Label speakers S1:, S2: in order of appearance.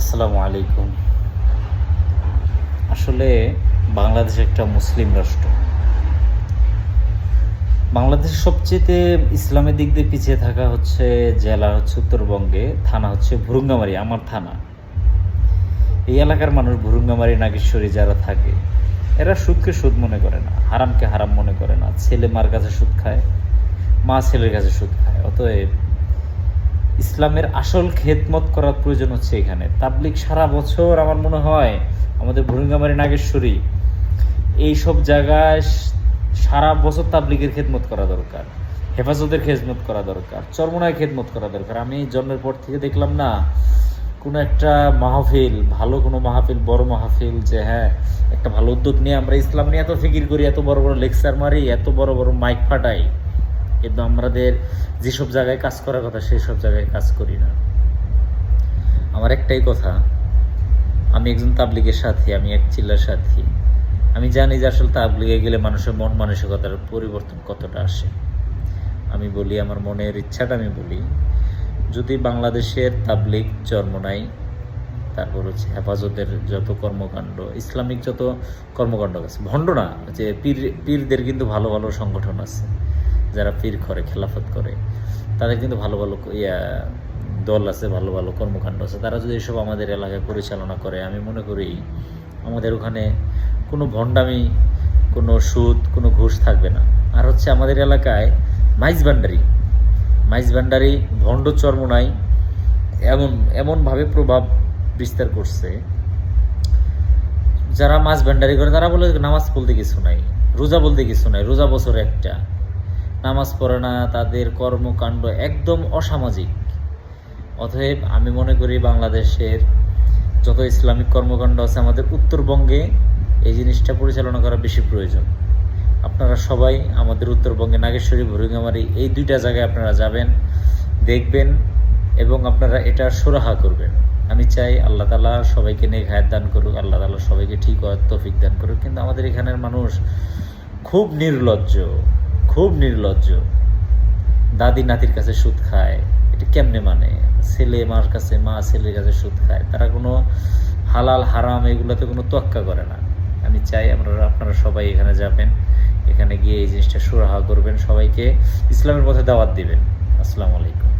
S1: আসসালামু আলাইকুম। আসলে বাংলাদেশ একটা মুসলিম রাষ্ট্র। বাংলাদেশের সবচেয়ে ইসলামের দিক দিয়ে পিছিয়ে থাকা হচ্ছে জেলা হচ্ছে উত্তরবঙ্গে, থানা হচ্ছে ভুরুঙ্গামারি, আমার থানা। এই এলাকার মানুষ ভুরুঙ্গামারি, নাগেশ্বরী যারা থাকে, এরা সুদকে সুদ মনে করে না, হারামকে হারাম মনে করে না। ছেলে মার কাছে সুদ খায়, মা ছেলের কাছে সুদ খায়। অতএব ইসলামের আসল খেদমত করার প্রয়োজন হচ্ছে এখানে। তাবলিগ সারা বছর আমার মনে হয় আমাদের ভুরুঙ্গামারি, নাগেশ্বরী এইসব জায়গায় সারা বছর তাবলিগের খেদমত করা দরকার, হেফাজতের খেদমত করা দরকার, চরমোনায় খেদমত করা দরকার। আমি জন্মের পর থেকে দেখলাম না কোনো একটা মাহফিল, ভালো কোনো মাহফিল, বড় মাহফিল, যে হ্যাঁ একটা ভালো উদ্যোগ নিয়ে আমরা ইসলাম নিয়ে এত ফিকির করি, এত বড় বড় লেকচার মারি, এত বড় বড় মাইক ফাটাই, কিন্তু আমাদের যেসব জায়গায় কাজ করার কথা সেই সব জায়গায় কাজ করি না। আমার একটাই কথা, আমি একজন তাবলিগের সাথী, আমি এক চিল্লার সাথী। আমি জানি যে আসলে তাবলিগে গেলে মানুষের মন মানসিকতার পরিবর্তন কতটা আসে। আমি বলি আমার মনের ইচ্ছাটা, আমি বলি যদি বাংলাদেশের তাবলিগ, চরমোনাই, তারপর হচ্ছে হেফাজতের যত কর্মকাণ্ড, ইসলামিক যত কর্মকাণ্ড আছে, ভণ্ড না, যে পীরদের কিন্তু ভালো ভালো সংগঠন আছে, যারা পীর করে, খেলাফত করে, তাদের কিন্তু ভালো ভালো দল আছে, ভালো ভালো কর্মকাণ্ড আছে। তারা যদি এসব আমাদের এলাকায় পরিচালনা করে, আমি মনে করি আমাদের ওখানে কোনো ভণ্ডামি, কোনো সুদ, কোনো ঘুষ থাকবে না। আর হচ্ছে আমাদের এলাকায় মাইজ ভান্ডারি, ভণ্ড চরমোনাই এমনভাবে প্রভাব বিস্তার করছে, যারা মাছ ভান্ডারি করে তারা বলে নামাজ বলতে কিছু নাই, রোজা বলতে কিছু নাই, রোজা বছরে একটা, নামাজ পড়ে না, তাদের কর্মকাণ্ড একদম অসামাজিক। অতএব আমি মনে করি বাংলাদেশের যত ইসলামিক কর্মকাণ্ড আছে, আমাদের উত্তরবঙ্গে এই জিনিসটা পরিচালনা করা বেশি প্রয়োজন। আপনারা সবাই আমাদের উত্তরবঙ্গে নাগেশ্বরী, ভুরুঙ্গামারি এই দুইটা জায়গায় আপনারা যাবেন, দেখবেন এবং আপনারা এটা সুরাহা করবেন। আমি চাই আল্লাহ তাআলা সবাইকে নেক হায়াত দান করুক, আল্লাহ তাআলা সবাইকে ঠিক হওয়ার তৌফিক দান করুক। কিন্তু আমাদের এখানের মানুষ খুব নির্লজ্জ। দাদি নাতির কাছে সুদ খায়, এটা কেমনে মানে? ছেলে মার কাছে, মা ছেলের কাছে সুদ খায়। তারা কোনো হালাল হারাম এগুলোতে কোনো তোয়াক্কা করে না। আমি চাই আপনারা সবাই এখানে যাবেন, এখানে গিয়ে এই জিনিসটা সুরাহা করবেন, সবাইকে ইসলামের পথে দাওয়াত দিবেন। আসসালামু আলাইকুম।